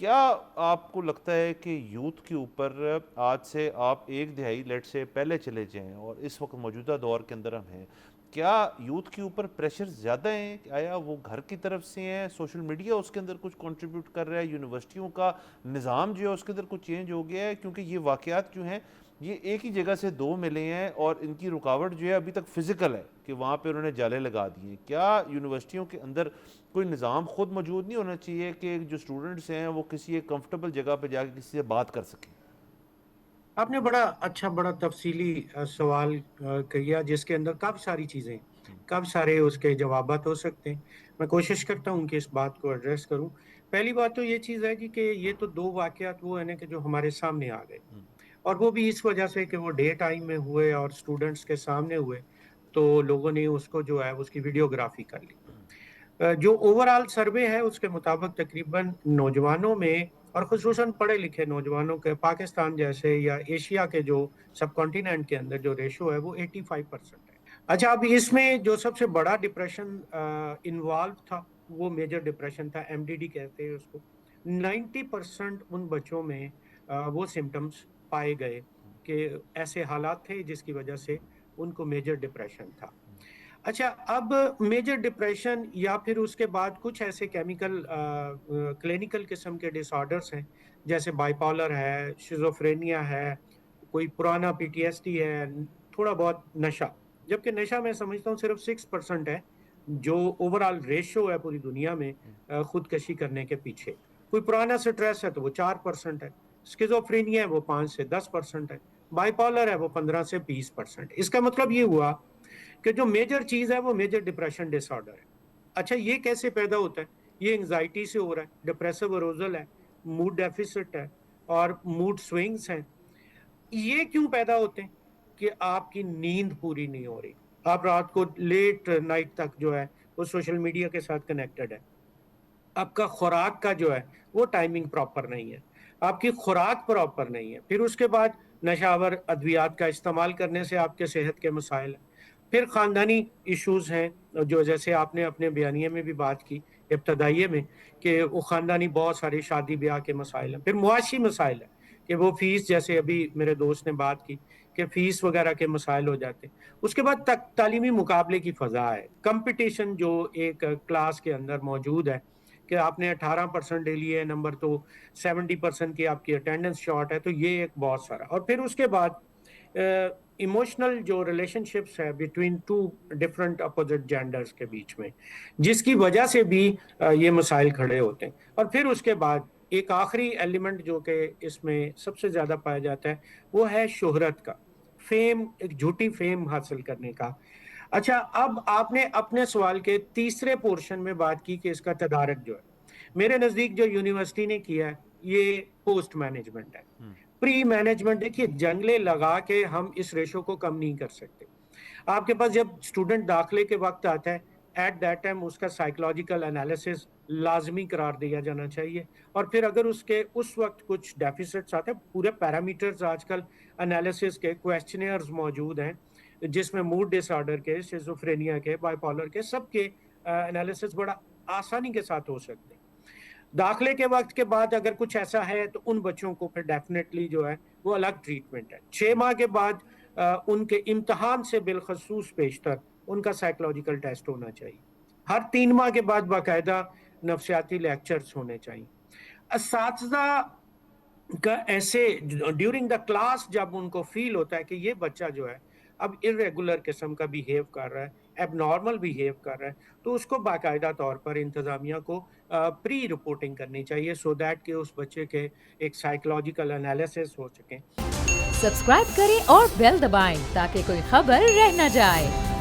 کیا آپ کو لگتا ہے کہ یوتھ کے اوپر آج سے آپ ایک دہائی لیٹ سے پہلے چلے جائیں اور اس وقت موجودہ دور کے اندر ہم ہیں، کیا یوتھ کے اوپر پریشر زیادہ ہیں؟ آیا وہ گھر کی طرف سے ہیں، سوشل میڈیا اس کے اندر کچھ کنٹریبیوٹ کر رہا ہے، یونیورسٹیوں کا نظام جو ہے اس کے اندر کچھ چینج ہو گیا ہے؟ کیونکہ یہ واقعات جو ہیں یہ ایک ہی جگہ سے دو ملے ہیں اور ان کی رکاوٹ جو ہے ابھی تک فزیکل ہے کہ وہاں پہ انہوں نے جالے لگا دیے ہیں۔ کیا یونیورسٹیوں کے اندر کوئی نظام خود موجود نہیں ہونا چاہیے کہ جو اسٹوڈنٹس ہیں وہ کسی ایک کمفرٹیبل جگہ پہ جا کے کسی سے بات کر سکیں؟ آپ نے بڑا اچھا بڑا تفصیلی سوال کیا جس کے اندر کافی ساری چیزیں کافی سارے اس کے جوابات ہو سکتے ہیں. میں کوشش کرتا ہوں کہ اس بات کو ایڈریس کروں. پہلی بات تو یہ چیز ہے کہ یہ تو دو واقعات وہ ہیں نا کہ جو ہمارے سامنے آ گئے اور وہ بھی اس وجہ سے کہ وہ ڈے ٹائم میں ہوئے اور اسٹوڈنٹس کے سامنے ہوئے تو لوگوں نے اس کو جو ہے اس کی ویڈیوگرافی کر لی. جو اوور آل سروے ہے اس کے مطابق تقریباً نوجوانوں میں اور خصوصاً پڑھے لکھے نوجوانوں کے پاکستان جیسے یا ایشیا کے جو سب کانٹیننٹ کے اندر جو ریشو ہے وہ 85% ہے. اچھا، اب اس میں جو سب سے بڑا ڈپریشن انوالو تھا وہ میجر ڈپریشن تھا، MDD کہتے ہیں اس کو. 90% ان بچوں میں وہ سمٹمز پائے گئے کہ ایسے حالات تھے جس کی وجہ سے ان کو میجر ڈپریشن تھا. اچھا، اب میجر ڈپریشن یا پھر اس کے بعد کچھ ایسے کیمیکل کلینکل قسم کے ڈس آرڈرس ہیں جیسے بائی پالر ہے، شیزوفرینیا ہے، کوئی پرانا PTSD ہے، تھوڑا بہت نشہ. جبکہ نشہ میں سمجھتا ہوں صرف 6% ہے جو اوور آل ریشو ہے پوری دنیا میں خودکشی کرنے کے پیچھے. کوئی پرانا سٹریس ہے تو وہ 4% ہے، اسکیزوفرینیا ہے وہ 5 سے 10% ہے، بائی پالر ہے وہ 15 سے 20%. اس کا مطلب یہ ہوا کہ جو میجر چیز ہے وہ میجر ڈپریشن ڈس آرڈر ہے. اچھا، یہ کیسے پیدا ہوتا ہے؟ یہ انگزائٹی سے ہو رہا ہے، ڈپریسو اروزل ہے، موڈ ڈیفیسٹ ہے اور موڈ سوئنگز ہیں. یہ کیوں پیدا ہوتے ہیں؟ کہ آپ کی نیند پوری نہیں ہو رہی، آپ رات کو لیٹ نائٹ تک جو ہے وہ سوشل میڈیا کے ساتھ کنیکٹڈ ہے. آپ کا خوراک کا جو ہے وہ ٹائمنگ پراپر نہیں ہے، آپ کی خوراک پراپر نہیں ہے. پھر اس کے بعد نشاور ادویات کا استعمال کرنے سے آپ کے صحت کے مسائل ہیں. پھر خاندانی ایشوز ہیں جو جیسے آپ نے اپنے بیانیے میں بھی بات کی ابتدائیے میں کہ وہ خاندانی بہت سارے شادی بیاہ کے مسائل ہیں. پھر معاشی مسائل ہیں کہ وہ فیس، جیسے ابھی میرے دوست نے بات کی کہ فیس وغیرہ کے مسائل ہو جاتے ہیں. اس کے بعد تعلیمی مقابلے کی فضا ہے، کمپٹیشن جو ایک کلاس کے اندر موجود ہے کہ آپ نے 18% لے لیے نمبر تو 70% کی آپ کی اٹینڈنس شارٹ ہے. تو یہ ایک بہت سارا. اور پھر اس کے بعد ایموشنل جو ریلیشن شپس ہے between two different opposite genders کے بیچ میں، جس کی وجہ سے بھی یہ مسائل کھڑے ہوتے ہیں. اور پھر اس کے بعد ایک آخری ایلیمنٹ جو کہ اس میں سب سے زیادہ پایا جاتا ہے وہ ہے شہرت کا، فیم، ایک جھوٹی فیم حاصل کرنے کا. اچھا، اب آپ نے اپنے سوال کے تیسرے پورشن میں بات کی کہ اس کا تدارک جو ہے میرے نزدیک جو یونیورسٹی نے کیا ہے یہ پوسٹ مینجمنٹ ہے، پری مینجمنٹ. دیکھیے، جنگلے لگا کے ہم اس ریشو کو کم نہیں کر سکتے. آپ کے پاس جب اسٹوڈنٹ داخلے کے وقت آتا ہے ایٹ دیٹ ٹائم اس کا سائیکولوجیکل انالیسس لازمی قرار دیا جانا چاہیے. اور پھر اگر اس وقت کچھ ڈیفیسٹس آتے ہیں، پورے پیرامیٹرز آج کل انالیسس کے کویسچنیئرز موجود ہیں جس میں موڈ ڈس آرڈر کے، شیزوفرینیا کے، بائی پالر کے، سب کے انالیسس بڑا آسانی کے ساتھ ہو سکتے ہیں. داخلے کے وقت کے بعد اگر کچھ ایسا ہے تو ان بچوں کو پھر ڈیفینیٹلی جو ہے وہ الگ ٹریٹمنٹ ہے. 6 ماہ کے بعد ان کے امتحان سے بالخصوص پیشتر ان کا سائیکولوجیکل ٹیسٹ ہونا چاہیے. ہر 3 ماہ کے بعد باقاعدہ نفسیاتی لیکچرز ہونے چاہیے. اساتذہ کا ایسے ڈیورنگ دا کلاس جب ان کو فیل ہوتا ہے کہ یہ بچہ جو ہے اب irregular قسم کا بیہیو کر رہا ہے، اب نارمل بیہیو کر رہا ہے، تو اس کو باقاعدہ طور پر انتظامیہ کو پری رپورٹنگ کرنی چاہیے سو دیٹ کہ اس بچے کے ایک سائیکولوجیکل انالیسس ہو سکیں. سبسکرائب کریں اور بیل دبائیں تاکہ کوئی خبر رہ نہ جائے.